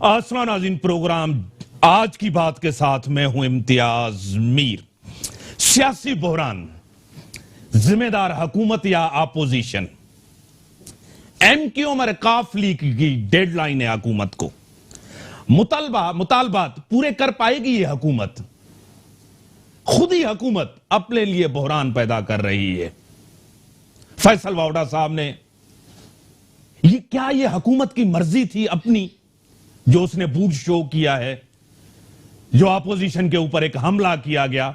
अस्सलाम नाज़रीन, प्रोग्राम आज की बात के साथ मैं हूं इम्तियाज मीर। सियासी बहरान, जिम्मेदार हुकूमत या अपोजिशन, एमक्यूएम और काफ लीग की डेडलाइन है हुकूमत को। मुतालबात पूरे कर पाएगी ये हुकूमत? खुद ही हुकूमत अपने लिए बहरान पैदा कर रही है। फैसल वावड़ा साहब ने क्या ये हुकूमत की मर्जी थी अपनी, जो उसने बूट शो किया है, जो अपोजिशन के ऊपर एक हमला किया गया,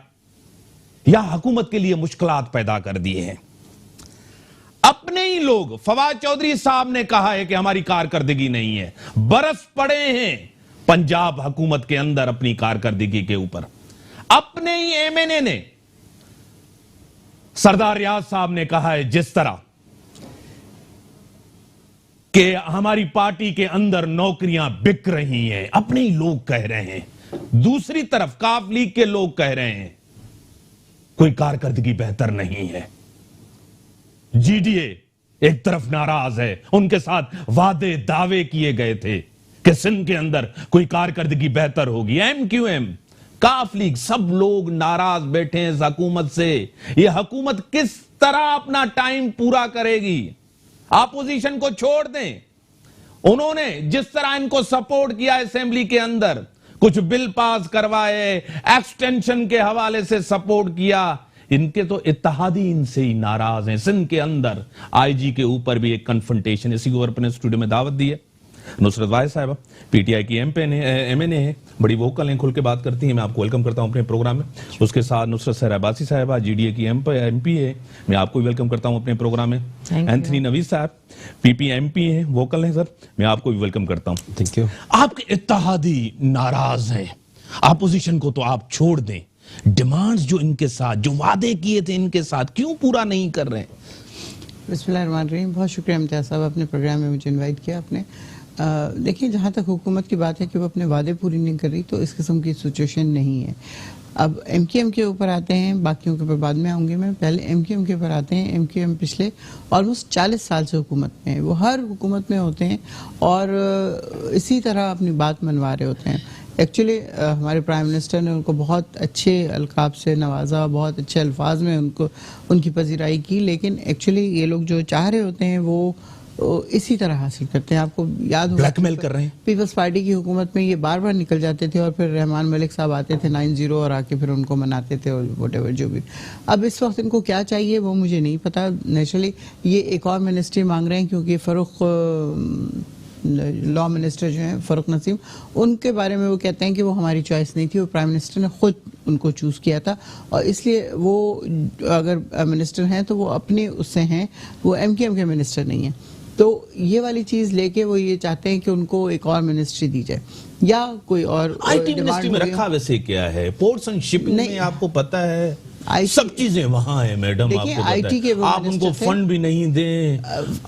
या हुकूमत के लिए मुश्किलात पैदा कर दिए हैं? अपने ही लोग, फवाद चौधरी साहब ने कहा है कि हमारी कारकर्दगी नहीं है। बरस पड़े हैं पंजाब हुकूमत के अंदर अपनी कारकर्दगी के ऊपर। अपने ही एमएनए ने, सरदार रियाज साहब ने कहा है जिस तरह कि हमारी पार्टी के अंदर नौकरियां बिक रही हैं, अपने ही लोग कह रहे हैं। दूसरी तरफ काफ लीग के लोग कह रहे हैं कोई कारकर्दगी बेहतर नहीं है। जीडीए एक तरफ नाराज है, उनके साथ वादे दावे किए गए थे कि सिंध के अंदर कोई कारकर्दगी बेहतर होगी। एमक्यूएम, काफ लीग, सब लोग नाराज बैठे हैं इस हुकूमत से। यह हुकूमत किस तरह अपना टाइम पूरा करेगी? अपोजिशन को छोड़ दें। उन्होंने जिस तरह इनको सपोर्ट किया असेंबली के अंदर, कुछ बिल पास करवाए, एक्सटेंशन के हवाले से सपोर्ट किया, इनके तो इत्तेहादी इनसे ही नाराज हैं। सिंध के अंदर आईजी के ऊपर भी एक कन्फ्रंटेशन, इसी को अपने स्टूडियो में दावत दी है। नुसरत वाहिद साहिबा पीटीआई की एमएनए है, बड़ी वोकल हैं, खुल के बात करती हैं। मैं आपको वेलकम करता हूं अपने प्रोग्राम में। उसके साथ नुसरत सहराबासी साहिबा जीडीए की एमपी है, मैं आपको वेलकम करता हूं अपने प्रोग्राम में। एंथनी नवीद साहब पीपीएमपी है, वोकल हैं सर, मैं आपको भी वेलकम करता हूं। Thank you. आपके इत्तेहादी नाराज हैं, अपोजिशन को तो आप छोड़ दें, डिमांड्स जो इनके साथ, जो वादे किए थे इनके साथ, क्यों पूरा नहीं कर रहे हैं? बिस्मिल्लाहिर्रहमानिर्रहीम। बहुत शुक्रिया इम्तियाज साहब, अपने प्रोग्राम में मुझे इनवाइट किया आपने। देखिए, जहाँ तक हुकूमत की बात है कि वो अपने वादे पूरी नहीं कर रही, तो इस किस्म की सिचुएशन नहीं है। अब एमक्यूएम के ऊपर आते हैं, बाकियों के ऊपर बाद में आऊँगी मैं। पहले एमक्यूएम के ऊपर आते हैं। एमक्यूएम पिछले ऑलमोस्ट 40 साल से हुकूमत में है। वो हर हुकूमत में होते हैं और इसी तरह अपनी बात मनवा रहे होते हैं। एक्चुअली हमारे प्राइम मिनिस्टर ने उनको बहुत अच्छे अलकाब से नवाजा, बहुत अच्छे अल्फाज में उनको उनकी पजीराई की, लेकिन एक्चुअली ये लोग जो चाह रहे होते हैं वो इसी तरह हासिल करते हैं। आपको याद होगा ब्लैकमेल कर रहे हैं। पीपल्स पार्टी की हुकूमत में ये बार बार निकल जाते थे और फिर रहमान मलिक साहब आते थे 9-0 और आके फिर उनको मनाते थे और व्हाटएवर जो भी। अब इस वक्त इनको क्या चाहिए वो मुझे नहीं पता। नेचुरली ये एक और मिनिस्ट्री मांग रहे हैं, क्योंकि फ़ारूक लॉ मिनिस्टर जो हैं फ़ारूक नसीम, उनके बारे में वो कहते हैं कि वो हमारी चॉइस नहीं थी, वो प्राइम मिनिस्टर ने खुद उनको चूज़ किया था और इसलिए वो अगर मिनिस्टर हैं तो वो अपने उससे हैं, वो एमक्यूएम के मिनिस्टर नहीं हैं। तो ये वाली चीज़ लेके वो ये चाहते हैं कि उनको एक और मिनिस्ट्री दी जाए या कोई और आईटी मिनिस्ट्री में रखा वैसे क्या है? पोर्ट्स एंड शिपिंग में आपको पता है सब चीजें वहां है मैडम, आपको आईटी के आप उनको फंड भी नहीं दें,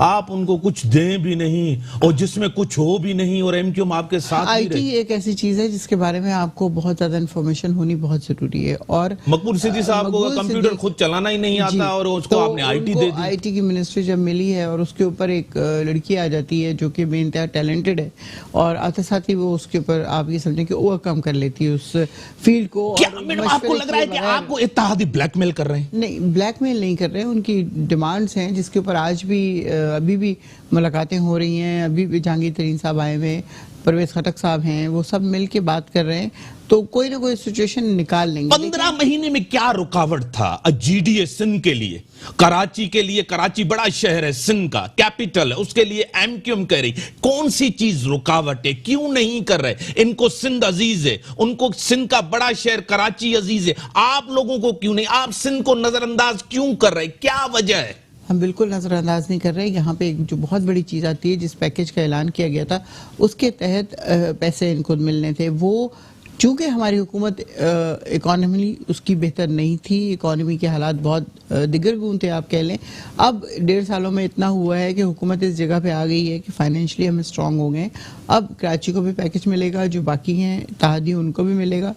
आप उनको कुछ दें भी नहीं और जिसमें कुछ हो भी नहीं, और एमक्यूएम आपके साथ आईटी एक ऐसी चीज है जिसके बारे में आपको बहुत ज्यादा इन्फॉर्मेशन होनी बहुत जरूरी है। और मकबूल सिद्दीकी साहब को कंप्यूटर खुद चलाना ही नहीं आता और उसको आपने आईटी दे दी। आईटी की मिनिस्ट्री जब मिली है और उसके ऊपर एक लड़की आ जाती है जो कि बेइंतहा टैलेंटेड है और आते साथ ही वो उसके ऊपर आप ये समझें कि ओवरकम कर लेती है उस फील्ड को। क्या मैडम आपको लग रहा है कि आपको इत्तेहादी ब्लैकमेल कर रहे हैं? नहीं, ब्लैकमेल नहीं कर रहे हैं। उनकी डिमांड्स हैं जिसके ऊपर आज भी अभी भी मुलाकातें हो रही हैं। अभी भी जहांगीर तरीन साहब आए हुए हैं, परवेज खटक साहब हैं, वो सब मिल के बात कर रहे हैं, तो कोई ना कोई सिचुएशन निकाल लेंगे। 15 महीने में क्या रुकावट था जीडीए सिंध के लिए, कराची के लिए? कराची बड़ा शहर है, सिंध का कैपिटल है, उसके लिए एमक्यूएम कह रही, कौन सी चीज रुकावट है? क्यों नहीं कर रहे? इनको सिंध अजीज है, उनको सिंध का बड़ा शहर कराची अजीज है, आप लोगों को क्यों नहीं? आप सिंध को नजरअंदाज क्यों कर रहे? क्या वजह है? हम बिल्कुल नज़रअंदाज नहीं कर रहे। यहाँ पे एक जो बहुत बड़ी चीज़ आती है, जिस पैकेज का ऐलान किया गया था उसके तहत पैसे इनको मिलने थे, वो चूँकि हमारी हुकूमत इकॉनमी उसकी बेहतर नहीं थी, इकॉनमी के हालात बहुत दिगरगून थे आप कह लें। अब 1.5 सालों में इतना हुआ है कि हुकूमत इस जगह पे आ गई है कि फाइनेंशियली हम स्ट्रांग हो गए। अब कराची को भी पैकेज मिलेगा, जो बाकी हैं इत्तेहादी उनको भी मिलेगा।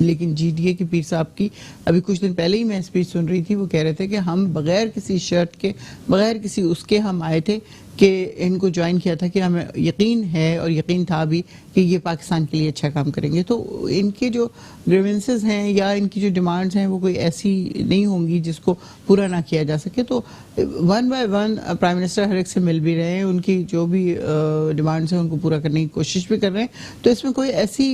लेकिन जीडीए के पीर साहब की अभी कुछ दिन पहले ही मैं स्पीच सुन रही थी, वो कह रहे थे कि हम बगैर किसी शर्त के, बगैर किसी उसके हम आए थे कि इनको ज्वाइन किया था कि हमें यकीन है और यकीन था भी कि ये पाकिस्तान के लिए अच्छा काम करेंगे। तो इनके जो ग्रीवेंसेस हैं या इनकी जो डिमांड्स हैं वो कोई ऐसी नहीं होंगी जिसको पूरा ना किया जा सके। तो one by one prime minister हर एक से मिल भी रहे हैं, उनकी जो भी डिमांड्स हैं उनको पूरा करने की कोशिश भी कर रहे हैं। तो इसमें कोई ऐसी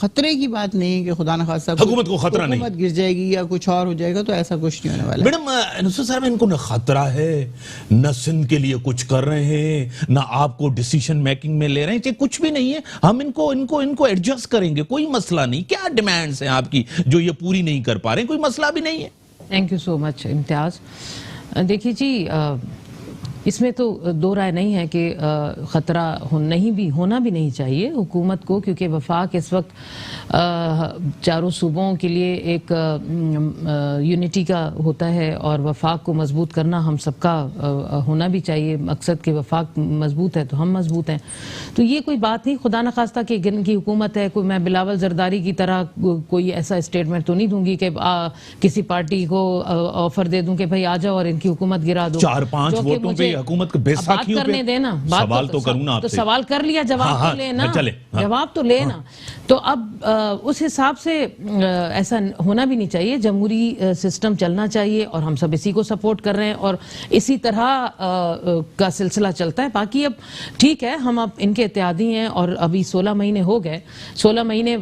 खतरे की बात नहीं है कि खुदा न खास्ता हुकूमत को खतरा नहीं, हुकूमत गिर जाएगी या कुछ और हो जाएगा, तो ऐसा कुछ नहीं होने वाला। मैडम नुसरत साहब, इनको न खतरा है, न सिंध के लिए कुछ कर रहे हैं, न आपको डिसीजन मेकिंग में ले रहे हैं, चाहे कुछ भी नहीं है। हम इनको एडजस्ट करेंगे, कोई मसला नहीं। क्या डिमांड्स हैं आपकी जो ये पूरी नहीं कर पा रहे हैं? कोई मसला भी नहीं है। Thank you so much Imtiaz. देखिए जी, इसमें तो दो राय नहीं है कि ख़तरा होना भी नहीं चाहिए हुकूमत को, क्योंकि वफाक इस वक्त चारों सूबों के लिए एक यूनिटी का होता है और वफाक को मजबूत करना हम सबका होना भी चाहिए। मकसद के वफाक मजबूत है तो हम मजबूत हैं। तो ये कोई बात नहीं, खुदा न खास्ता कि इनकी हुकूमत है, कोई मैं बिलावल जरदारी की तरह कोई ऐसा स्टेटमेंट तो नहीं दूंगी कि किसी पार्टी को ऑफर दे दूं कि भाई आ जाओ और इनकी हुकूमत गिरा दो। 4-5 वोटों पे हुकूमत के बेसाखियों करने पे देना, सवाल तो करूं ना आपसे। तो सवाल कर लिया, जवाब हाँ, तो लेना, हाँ। जवाब तो लेना। तो अब उस हिसाब से ऐसा होना भी नहीं चाहिए। जमहूरी सिस्टम चलना चाहिए और हम सब इसी को सपोर्ट कर रहे हैं और इसी तरह का सिलसिला चलता है। बाकी अब ठीक है, हम अब इनके इत्तेहादी हैं और अभी 16 महीने हो गए। 16 महीने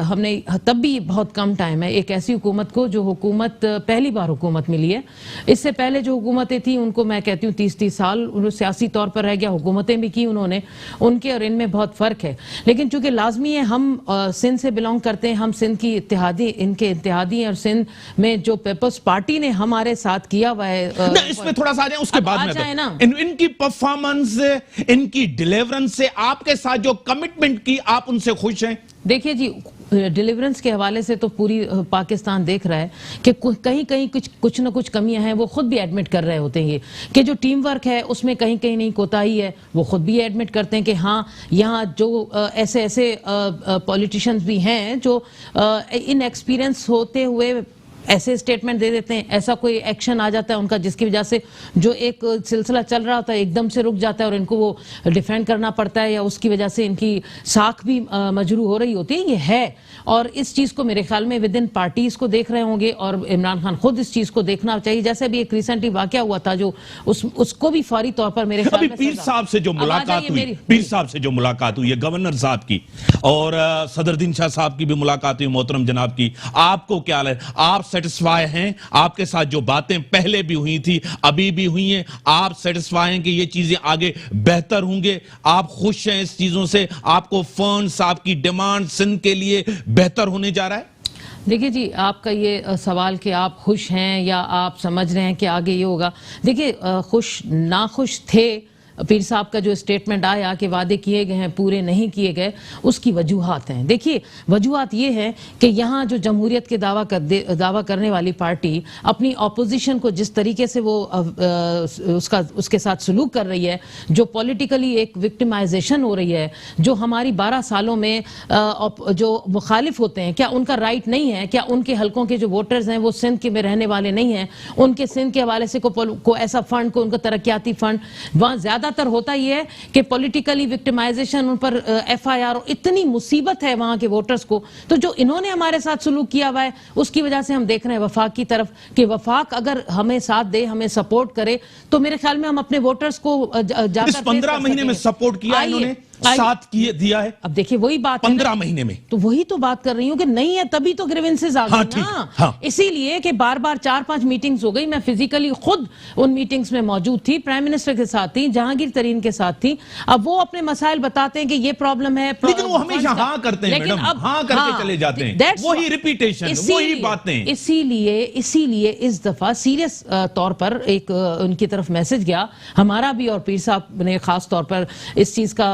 हमने, तब भी बहुत कम टाइम है एक ऐसी हुकूमत को जो हुकूमत पहली बार हुकूमत मिली है। इससे पहले जो हुकूमतें थी उनको मैं कहती हूँ 30-30 साल उन्होंने सियासी तौर पर रह गया, हुकूमतें भी की उन्होंने, उनके और इनमें बहुत फर्क है। लेकिन चूंकि लाजमी है, हम सिंध से बिलोंग करते हैं, हम सिंध की इनके इत्तेहादी हैं और सिंध में जो पीपल्स पार्टी ने हमारे साथ किया हुआ है ना, इसमें थोड़ा सा आ जाए उसके बाद में ना। इनकी परफॉर्मेंस, इनकी डिलीवरेंस से, आपके साथ जो कमिटमेंट की, आप उनसे खुश हैं? देखिए जी, डिलीवरेंस के हवाले से तो पूरी पाकिस्तान देख रहा है कि कहीं कहीं कुछ ना कुछ कमियां हैं। वो खुद भी एडमिट कर रहे होते हैं ये कि जो टीम वर्क है उसमें कहीं कहीं नहीं कोताही है। वो खुद भी एडमिट करते हैं कि हाँ, यहाँ जो ऐसे पॉलिटिशियंस भी हैं जो इन एक्सपीरियंस होते हुए ऐसे स्टेटमेंट दे देते हैं, ऐसा कोई एक्शन आ जाता है उनका जिसकी वजह से जो एक सिलसिला चल रहा होता है एकदम से रुक जाता है और इनको वो डिफेंड करना पड़ता है, या उसकी वजह से इनकी साख भी मजरू हो रही होती है। ये है, और इस चीज को मेरे ख्याल में विद इन पार्टी इसको देख रहे होंगे और इमरान खान खुद इस चीज को देखना चाहिए। जैसे भी एक रिसेंटली वाकया हुआ था जो उसको भी फौरी तौर पर मेरे ख्याल में पीर साहब से जो मुलाकात हुई, पीर साहब से जो मुलाकात हुई है गवर्नर साहब की, और सदरुद्दीन शाह साहब की भी मुलाकात हुई मोहतरम जनाब की, आपको क्या लगे? आप सेटिस्फाई हैं? आपके साथ जो बातें पहले भी हुई थी अभी भी हुई हैं, आप सेटिस्फाई हैं कि ये चीजें आगे बेहतर होंगे? आप खुश हैं इस चीजों से? आपको फंड्स, आपकी डिमांड सिंध के लिए बेहतर होने जा रहा है? देखिए जी, आपका ये सवाल कि आप खुश हैं या आप समझ रहे हैं कि आगे ये होगा, देखिए खुश नाखुश थे। पीर साहब का जो स्टेटमेंट आया कि वादे किए गए हैं पूरे नहीं किए गए, उसकी वजूहात हैं। देखिए वजूहात ये है कि यहाँ जो जमहूरियत के दावा करने वाली पार्टी अपनी ऑपोजिशन को जिस तरीके से वो उसके साथ सलूक कर रही है, जो पॉलिटिकली एक विक्टिमाइजेशन हो रही है, जो हमारी 12 सालों में जो मुखालिफ होते हैं, क्या उनका राइट नहीं है? क्या उनके हलकों के जो वोटर्स हैं वो सिंध के में रहने वाले नहीं हैं? उनके सिंध के हवाले से को ऐसा फंड, को उनका तरक्याती फंड वहाँ ज्यादा होता ही है कि पॉलिटिकली विक्टिमाइजेशन, उन पर एफआईआर, इतनी मुसीबत है वहां के वोटर्स को। तो जो इन्होंने हमारे साथ सलूक किया हुआ है उसकी वजह से हम देख रहे हैं वफाक की तरफ कि वफाक अगर हमें साथ दे, हमें सपोर्ट करे, तो मेरे ख्याल में हम अपने वोटर्स को जाकर इस 15 महीने में सपोर्ट किया इन्होंने, साथ किए दिया है। अब देखिए वही बात 15 महीने में, तो वही तो बात कर रही हूँ कि नहीं है तभी तो ग्रीवेंसेस आ गए ना। हाँ। इसीलिए कि बार बार 4-5 मीटिंग्स हो गई, मैं फिजिकली खुद उन मीटिंग्स में मौजूद थी, प्राइम मिनिस्टर के साथ थी, जहांगीर तरीन के साथ थी। अब वो अपने मसाइल बताते हैं कि ये प्रॉब्लम है, लेकिन वो हमेशा हाँ करते हैं मैडम, हाँ करके चले जाते हैं, वही रिपीटेशन, वही बातें। इसीलिए इस दफा सीरियस तौर पर एक उनकी तरफ मैसेज गया हमारा भी, और पीर साहब ने खास तौर पर इस चीज का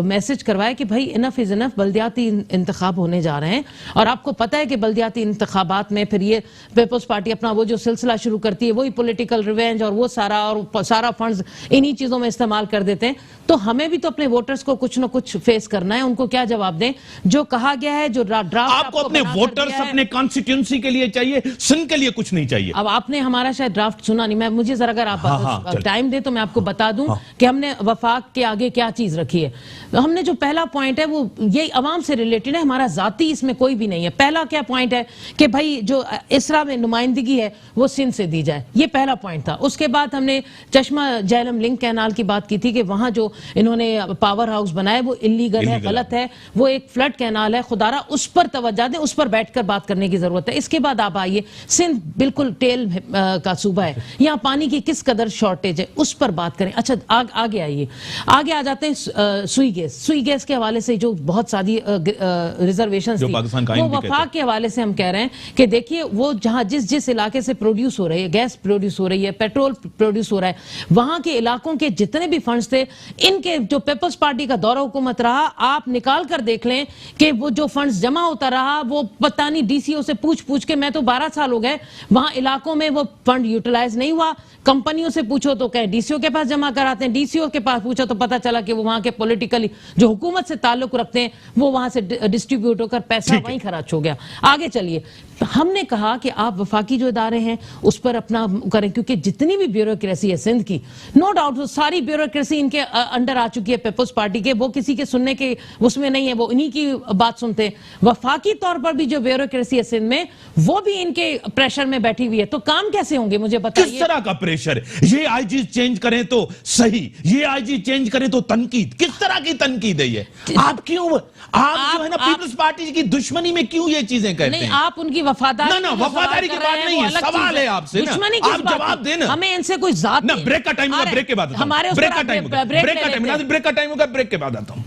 मैसेज करवाया कि भाई इनफ इज इनफ, बल्दियाती इंतखाब होने जा रहे हैं और आपको पता है कि बल्दियाती इंतखाबात में फिर ये पीपल्स पार्टी अपना वो जो सिलसिला शुरू करती है वही पॉलिटिकल रिवेंज और वो सारा फंड्स इन्हीं चीजों में इस्तेमाल कर देते हैं। तो हमें भी तो अपने वोटर्स को कुछ ना कुछ फेस करना है। उनको क्या जवाब दें? जो कहा गया है, जो ड्राफ्ट आपको अपने वोटर्स अपने कॉन्स्टिट्यूंसी के लिए चाहिए, सिंध के लिए कुछ नहीं चाहिए। अब आपने हमारा शायद ड्राफ्ट सुना नहीं, मुझे जरा अगर आप टाइम दे तो मैं आपको बता दूं कि हमने वफाक के आगे क्या चीज रखी है। हमने जो पहला पॉइंट है वो यही अवाम से रिलेटेड है, हमारा जाती इसमें कोई भी नहीं है। पहला क्या पॉइंट है कि भाई जो इसरा में नुमाइंदगी है वो सिंध से दी जाए, ये पहला पॉइंट था। उसके बाद हमने चश्मा झेलम लिंक कैनाल की बात की थी कि वहां जो इन्होंने पावर हाउस बनाया वो इलीगल है, गलत है, वो एक फ्लड कैनाल है। खुदारा उस पर तवज्जो दें, उस पर बैठकर बात करने की जरूरत है। इसके बाद आप आइए, सिंध बिल्कुल टेल का सूबा है, यहाँ पानी की किस कदर शॉर्टेज है उस पर बात करें। अच्छा आगे आइए, आगे आ जाते हैं सुई गैस के हवाले से जो बहुत सारी रिजर्वेशन थी, वो वफाक के हवाले से हम कह रहे हैं कि देखिए वो जहां जिस इलाके से प्रोड्यूस हो रही है, गैस प्रोड्यूस हो रही है, पेट्रोल प्रोड्यूस हो रहा है, वहां के इलाकों के जितने भी फंड्स थे, इनके जो पीपल्स पार्टी का दौरा हुकूमत रहा, आप निकाल कर देख लें कि वो जो फंड्स जमा होता रहा वो पता नहीं डीसीओ से पूछ के, मैं तो 12 साल हो गए वहां इलाकों में वो फंड यूटिलाइज नहीं हुआ। कंपनियों से पूछो तो कहे डीसीओ के पास जमा कराते हैं, डीसीओ के पास पूछो तो पता चला कि वो वहां के पॉलिटिकली जो हुकूमत से ताल्लुक रखते हैं वो वहां से डिस्ट्रीब्यूट होकर पैसा वहीं खर्च हो गया। आगे चलिए, हमने कहा कि आप वफाकी जो इदारे हैं उस पर अपना करें, क्योंकि जितनी भी ब्यूरोक्रेसी है सिंध की, नो डाउट वो सारी ब्यूरोक्रेसी इनके अंडर आ चुकी है पीपल्स पार्टी के, वो किसी के सुनने के उसमें नहीं है, वो इन्हीं की बात सुनते हैं। वफाकी तौर पर भी जो ब्यूरोक्रेसी है सिंध में वो भी इनके प्रेशर में बैठी हुई है, तो काम कैसे होंगे मुझे बताइए। किस तरह का प्रेशर? ये आईजी चेंज करें तो सही, ये आईजी चेंज करें तो तनकीद। किस तरह की तनकीद है ये? आप क्यों आप जो है ना पीपल्स पार्टी की दुश्मनी में क्यों ये चीजें कहते हैं? आप उनकी वफादारी ना वफादारी की बात नहीं है, सवाल है आपसे ना, आप जवाब देना। हमें इनसे कोई जात ना, ब्रेक का टाइम होगा, ब्रेक के बाद हमारे ब्रेक का टाइम होगा, ब्रेक का टाइम होगा, ब्रेक के बाद आता हूं।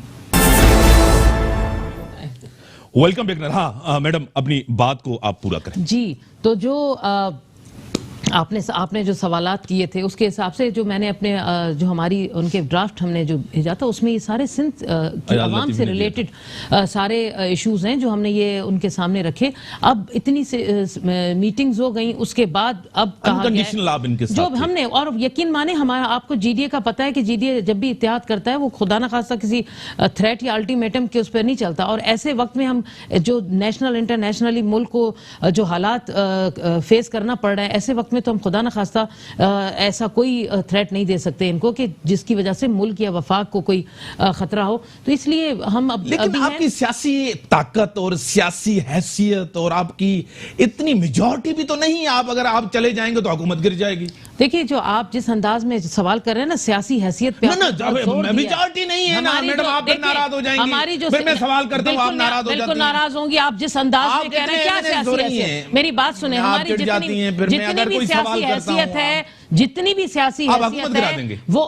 वेलकम बेगनर। हाँ मैडम, अपनी बात को आप पूरा करें। जी, तो जो आपने जो सवालात किए थे उसके हिसाब से जो मैंने अपने जो हमारी उनके ड्राफ्ट हमने जो भेजा था उसमें ये सारे सिंध की आवाम से रिलेटेड सारे इश्यूज हैं जो हमने ये उनके सामने रखे। अब इतनी से मीटिंग्स हो गई, उसके बाद अब कहा गया जो हमने, और यकीन माने हमारा आपको जीडीए का पता है कि जीडीए जब भी इत्तेहाद करता है वो खुदा न खास्ता किसी थ्रेट या अल्टीमेटम के उस पर नहीं चलता, और ऐसे वक्त में हम जो नेशनल इंटरनेशनली मुल्क को जो हालात फेस करना पड़ रहा है, ऐसे वक्त में तो हम खुदा न खास्ता ऐसा कोई थ्रेट नहीं दे सकते इनको कि जिसकी वजह से मुल्क या वफाक को कोई खतरा हो। तो इसलिए हम लेकिन आपकी सियासी ताकत और सियासी हैसियत और आपकी इतनी मेजॉरिटी भी तो नहीं है। आप अगर आप चले जाएंगे तो हुकूमत गिर जाएगी। देखिए, जो आप जिस अंदाज में सवाल कर रहे हैं ना सियासी हैसियत पे, मेजॉरिटी नहीं है ना मैडम, आप नाराज हो जाएंगी। हमारी जो फिर मैं सवाल करता हूं, आप नाराज हो जाती हैं। बिल्कुल नाराज होंगी आप जिस अंदाज में कह रहे हैं। क्या सियासी हैसियत? मेरी बात सुने, हमारी जितनी भी सियासी हैसियत है, जितनी भी सियासी हैसियत है, वो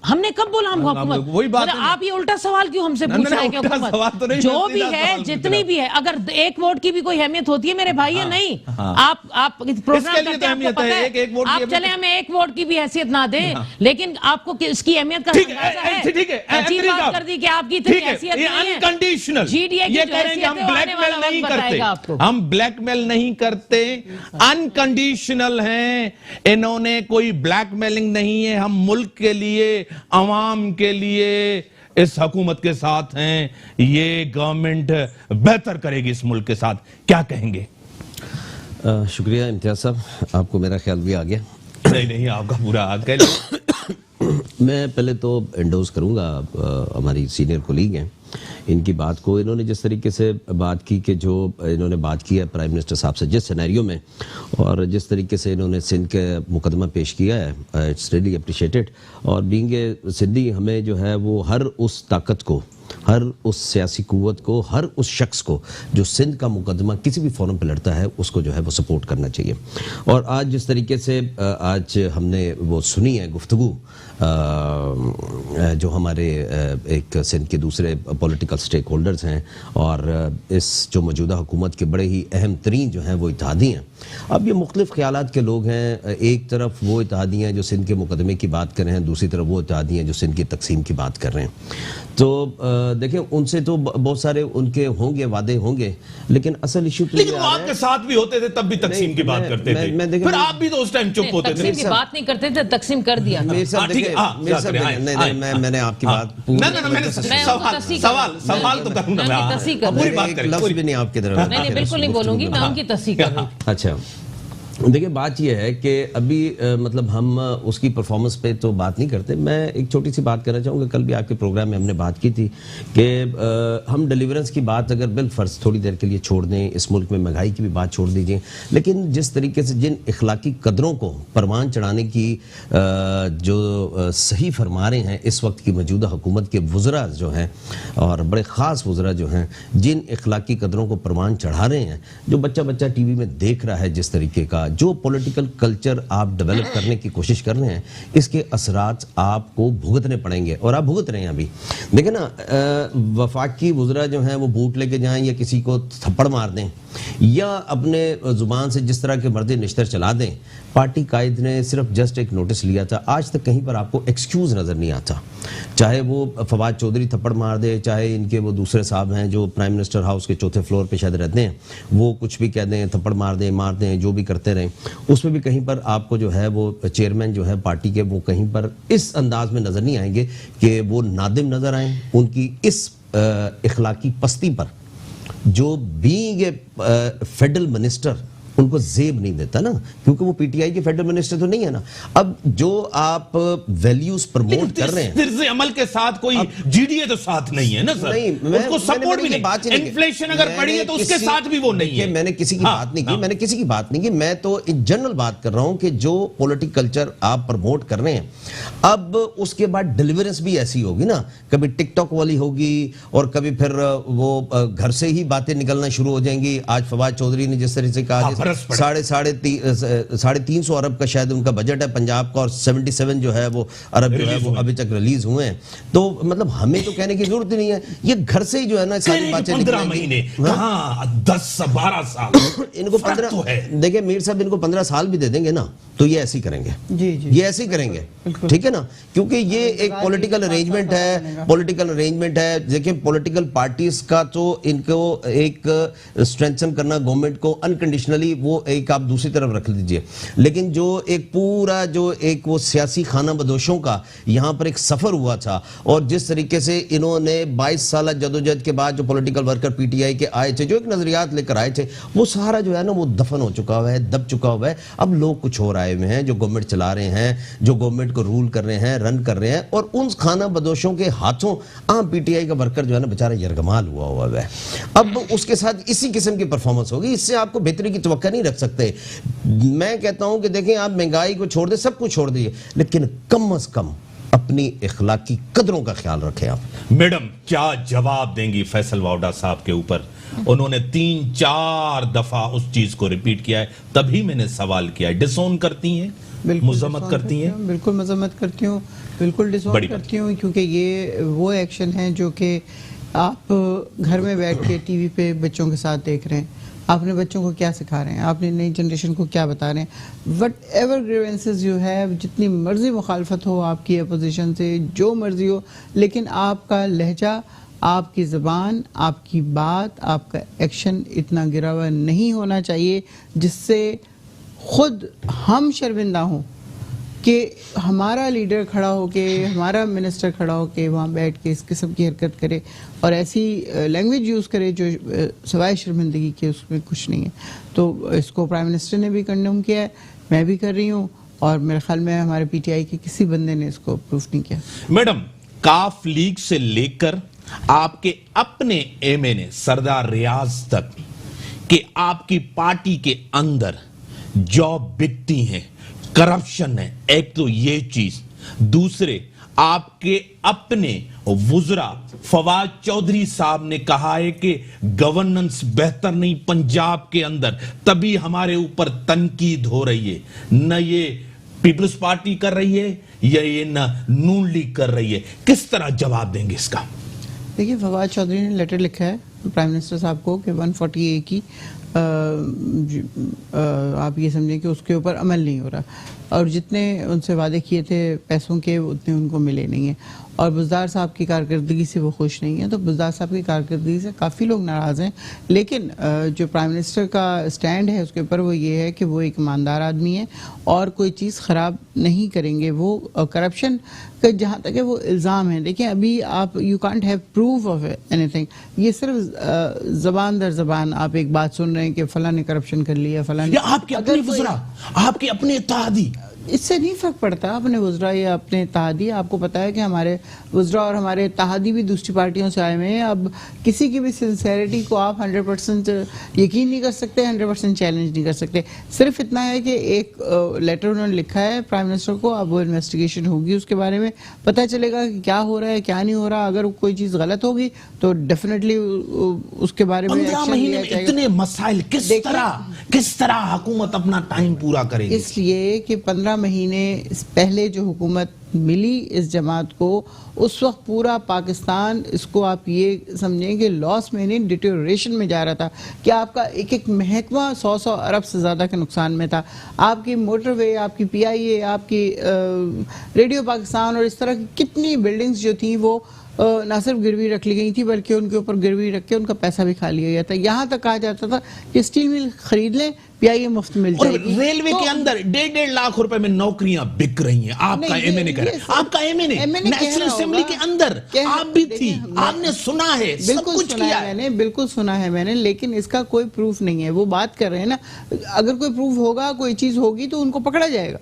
हमने कब बोला हम हुकूमत? वही बात है, आप ये उल्टा सवाल क्यों हमसे पूछ रहे हैं कि हुकूमत जो भी है, जितनी भी है, अगर एक वोट की भी कोई अहमियत होती है मेरे भाई, है नहीं। आप प्रोग्राम करते हैं, आपको पता है, आप चले हमें एक वोट की भी हैसियत ना दें, लेकिन आपको इसकी अहमियत का अंदाजा है। ठीक है, अजीब बात कर दी कि आपकी इतनी हैसियत नहीं है। अनकंडीशनल जीडीए की जो हैसियत है वो आने वाला वक्त बताएगा आपको। हम ब्लैकमेल नहीं करते, अनकंडीशनल हैं। इन्होंने कोई ब्लैकमेलिंग नहीं है। हम मुल्क के लिए, अवाम के लिए इस हुकूमत के साथ हैं। ये गवर्नमेंट बेहतर करेगी इस मुल्क के साथ। क्या कहेंगे? शुक्रिया इम्तियाज साहब, आपको मेरा ख्याल भी आ गया। नहीं आपका पूरा आ गया। मैं पहले तो एंडोर्स करूंगा हमारी सीनियर कोलीग हैं, इनकी बात को। इन्होंने जिस तरीके से बात की कि जो इन्होंने बात की है प्राइम मिनिस्टर साहब से जिस सिनेरियो में, और जिस तरीके से इन्होंने सिंध के मुकदमा पेश किया है, इट्स रियली अप्रिशिएटेड। और बीइंग ए सिंधी, हमें जो है वो हर उस ताकत को, हर उस सियासी कुव्वत को, हर उस शख्स को जो सिंध का मुकदमा किसी भी फोरम पे लड़ता है, उसको जो है वो सपोर्ट करना चाहिए। और आज जिस तरीके से आज हमने वो सुनी है गुफ्तगू जो हमारे एक सिंध के दूसरे पॉलिटिकल स्टेक होल्डर्स हैं और इस जो मौजूदा हुकूमत के बड़े ही अहम तरीन जो हैं वो इत्तेहादी हैं। अब ये मुख्तलिफ ख्यालात के लोग हैं, एक तरफ वो इत्तेहादी हैं जो सिंध के मुकदमे की बात कर रहे हैं, दूसरी तरफ वो इत्तेहादी हैं जो सिंध की तकसीम की बात कर रहे हैं। तो देखिए उनसे तो बहुत सारे उनके होंगे, वादे होंगे, लेकिन असल इशू तो लेकिन वो आपके साथ भी होते थे तब भी तकसीम की बात करते थे, फिर आप भी तो उस टाइम चुप होते थे। तकसीम की बात नहीं करते थे, तकसीम कर दिया था। मैंने आपकी बात सवाल तो करूंगा मैं, पूरी बात करें, लफ्ज़ भी नहीं आपकी तरफ। नहीं बिल्कुल नहीं बोलूंगी, मैं उनकी तस्दीक कर रही हूं। अच्छा देखिए बात यह है कि अभी मतलब हम उसकी परफॉर्मेंस पे तो बात नहीं करते। मैं एक छोटी सी बात करना चाहूँगा, कल भी आपके प्रोग्राम में हमने बात की थी कि हम डिलीवरेंस की बात अगर बिलफर्ज थोड़ी देर के लिए छोड़ दें, इस मुल्क में महंगाई की भी बात छोड़ दीजिए, लेकिन जिस तरीके से जिन इखलाकी कदरों को परवान चढ़ाने की जो सही फरमा रहे हैं इस वक्त की मौजूदा हुकूमत के वज़रा जो हैं और बड़े ख़ास वज़रा जो हैं, जिन इखलाकी कदरों को परवान चढ़ा रहे हैं, जो बच्चा बच्चा टीवी में देख रहा है, जिस तरीके का जो पॉलिटिकल कल्चर आप डेवलप करने की कोशिश कर रहे हैं, इसके असरात आपको भुगतने पड़ेंगे और आप भुगत रहे हैं अभी। देखिए ना, वफाकी वज़रा जो हैं वो बूट लेके जाएं या किसी को थप्पड़ मार दें या अपने ज़ुबान से जिस तरह के मर्दी निश्तर चला दें, पार्टी कायद ने सिर्फ जस्ट एक नोटिस लिया था। आज तक कहीं पर आपको एक्सक्यूज़ नज़र नहीं आता, चाहे वो फवाद चौधरी थप्पड़ मार दे, चाहे इनके वो दूसरे साहब हैं जो प्राइम मिनिस्टर हाउस के चौथे फ्लोर पे शायद रहते हैं, वो कुछ भी कह दें, थप्पड़ मार दें, जो भी करते रहें, उसमें भी कहीं पर आपको जो है वो चेयरमैन जो है पार्टी के, वो कहीं पर इस अंदाज में नज़र नहीं आएंगे कि वो नादिम नज़र आएँ उनकी इस इखलाकी पस्ती पर, जो बीइंग ए फेडरल मिनिस्टर उनको जेब नहीं देता ना, क्योंकि वो पीटीआई के फेडरल मिनिस्टर तो नहीं है ना। अब जो आप वैल्यूज प्रमोट कर रहे हैं, तिर्ज़े अमल के साथ कोई जीडीए तो साथ नहीं है ना सर, नहीं, उसको सपोर्ट भी नहीं। इन्फ्लेशन अगर बढ़ी है तो उसके साथ भी वो नहीं है। मैंने किसी की बात नहीं की, मैं तो इन जनरल बात कर रहा हूं कि जो पॉलिटिकल कल्चर आप प्रमोट कर रहे हैं, अब उसके बाद डिलीवरेंस भी ऐसी होगी ना, कभी टिकटॉक वाली होगी और कभी फिर वो घर से ही बातें निकलना शुरू हो जाएंगी। आज फवाद चौधरी ने जिस तरह से कहा, 350 अरब का शायद उनका बजट है पंजाब का, और 77 जो है वो अरब जो है वो अभी तक रिलीज हुए हैं। तो मतलब हमें तो कहने की जरूरत ही नहीं है, ये घर से ही जो है ना सारी बातें 15 महीने, 10-12 साल इनको 15, देखिए मीर साहब इनको 15 साल भी दे देंगे ना तो ये ऐसे ही करेंगे, ये ऐसे ही करेंगे, ठीक है ना, क्योंकि ये एक पॉलिटिकल अरेंजमेंट है। देखिए पॉलिटिकल पार्टीज का तो इनको एक स्ट्रेंथन करना गवर्नमेंट को अनकंडीशनली, वो एक आप दूसरी तरफ रख लीजिए, लेकिन जो एक पूरा जो एक वो सियासी खाना बदोशों का यहाँ पर एक सफर हुआ था, और जिस तरीके से इन्होंने 22 साल जदोजहद के बाद जो पॉलिटिकल वर्कर पीटीआई के आए थे, जो एक नजरियात लेकर आए थे, वो सारा जो है ना वो दफन हो चुका हुआ है, दब चुका हुआ है। अब लोग कुछ और आए हुए हैं जो गवर्नमेंट चला रहे हैं, जो गवर्नमेंट को रूल कर रहे हैं, रन कर रहे हैं, और उन खाना बदोशों के हाथों आम पीटीआई का वर्कर जो है ना बेचारा यरगमाल हुआ है। अब उसके साथ इसी किस्म की परफॉर्मेंस होगी, इससे आपको बेहतरी की तवक्का नहीं रख सकते। मैं कहता हूं कि देखें, आप महंगाई को छोड़ दे, सब कुछ छोड़ दीजिए, लेकिन कम से कम अपनी इखलाकी कदरों का ख्याल रखें आप। मैडम क्या जवाब देंगी फैसल वावडा साहब के ऊपर? उन्होंने 3-4 दफा उस चीज को रिपीट किया है, तभी मैंने सवाल किया है। डिसोन करती हैं, मुजम्मत करती हैं? बिल्कुल मजम्मत करती हूँ, बिल्कुल डिसोन करती हूँ, क्योंकि ये वो एक्शन है जो कि आप घर में बैठ के टीवी पे बच्चों के साथ देख रहे हैं। आपने बच्चों को क्या सिखा रहे हैं, आपने नई जनरेशन को क्या बता रहे हैं। What ever grievances you have, जितनी मर्जी मुखालफत हो आपकी अपोजिशन से, जो मर्जी हो, लेकिन आपका लहजा, आपकी ज़बान, आपकी बात, आपका एक्शन इतना गिरा हुआ नहीं होना चाहिए जिससे खुद हम शर्मिंदा हों कि हमारा लीडर खड़ा होके, हमारा मिनिस्टर खड़ा होके वहाँ बैठ के इस किस्म की हरकत करे और ऐसी लैंग्वेज यूज़ करे जो सवाए शर्मिंदगी के उसमें कुछ नहीं है। तो इसको प्राइम मिनिस्टर ने भी कंडेम किया है, मैं भी कर रही हूँ, और मेरे ख्याल में हमारे पीटीआई के किसी बंदे ने इसको अप्रूव नहीं किया। मैडम, काफ लीग से लेकर आपके अपने एमएनए सरदार रियाज तक कि आपकी पार्टी के अंदर जॉब बिकती हैं, करप्शन है, एक तो ये चीज, दूसरे आपके अपने वुजरा फवाद चौधरी साहब ने कहा है कि गवर्नेंस बेहतर नहीं पंजाब के अंदर, तभी हमारे ऊपर तनकीद हो रही है। न ये पीपल्स पार्टी कर रही है या ये नून लीग कर रही है? किस तरह जवाब देंगे इसका? देखिए, फवाद चौधरी ने लेटर लिखा है प्राइम मिनिस्टर साहब को कि 140A की आप ये समझें कि उसके ऊपर अमल नहीं हो रहा, और जितने उनसे वादे किए थे पैसों के उतने उनको मिले नहीं हैं, और बुज़दार साहब की कारकर्दगी से वो खुश नहीं है। तो बुज़दार साहब की कारकर्दगी से काफ़ी लोग नाराज़ हैं, लेकिन जो प्राइम मिनिस्टर का स्टैंड है उसके ऊपर वो ये है कि वो एक ईमानदार आदमी है और कोई चीज़ ख़राब नहीं करेंगे। वो करप्शन का जहाँ तक है वो इल्ज़ाम है। देखिए, अभी आप you can't have proof of anything, ये सिर्फ ज़बान दर ज़बान आप एक बात सुन रहे हैं कि फ़लाँ ने करप्शन कर लिया, फ़लाँ ने, आपके अपने वज़रा, आपके अपने इत्तेहादी, इससे नहीं फर्क पड़ता अपने वज़रा या अपने इत्तेहादी। आपको पता है कि हमारे वज़रा और हमारे इत्तेहादी भी दूसरी पार्टियों से आए हुए हैं। अब किसी की भी सिंसेरिटी को आप 100% यकीन नहीं कर सकते, 100% चैलेंज नहीं कर सकते। सिर्फ इतना है कि एक लेटर उन्होंने लिखा है प्राइम मिनिस्टर को, अब वो इन्वेस्टिगेशन होगी, उसके बारे में पता चलेगा कि क्या हो रहा है क्या नहीं हो रहा। अगर कोई चीज़ गलत होगी तो डेफिनेटली उसके बारे में 15 महीने में इतने मसाइल किस तरह हुकूमत अपना टाइम पूरा करेगी? इसलिए कि 15 महीने पहले जो हुकूमत मिली इस जमात को, उस वक्त पूरा पाकिस्तान, इसको आप ये समझें कि लॉस में नहीं डिटेरियोरेशन में जा रहा था, कि आपका एक एक महकमा 100 अरब से ज़्यादा के नुकसान में था। आपकी मोटरवे, आपकी PIA, आपकी रेडियो पाकिस्तान और इस तरह की कितनी बिल्डिंग्स जो थी वो ना सिर्फ गिरवी रख ली गई थी बल्कि उनके ऊपर गिरवी रख के उनका पैसा भी खा लिया गया था। यहाँ तक कहा जाता था कि स्टील मिल खरीद लें, PIA मुफ्त मिल जाएगी। रेलवे के अंदर 1.5 लाख रुपए में नौकरियां बिक रही हैं। आपका MNA कह रहा है, आपका MNA नेशनल असेंबली के अंदर आप भी थी, आपने सुना है, सब कुछ किया है। मैंने बिल्कुल सुना है मैंने, लेकिन इसका कोई प्रूफ नहीं है। वो बात कर रहे हैं ना, अगर कोई प्रूफ होगा, कोई चीज होगी तो उनको पकड़ा जाएगा।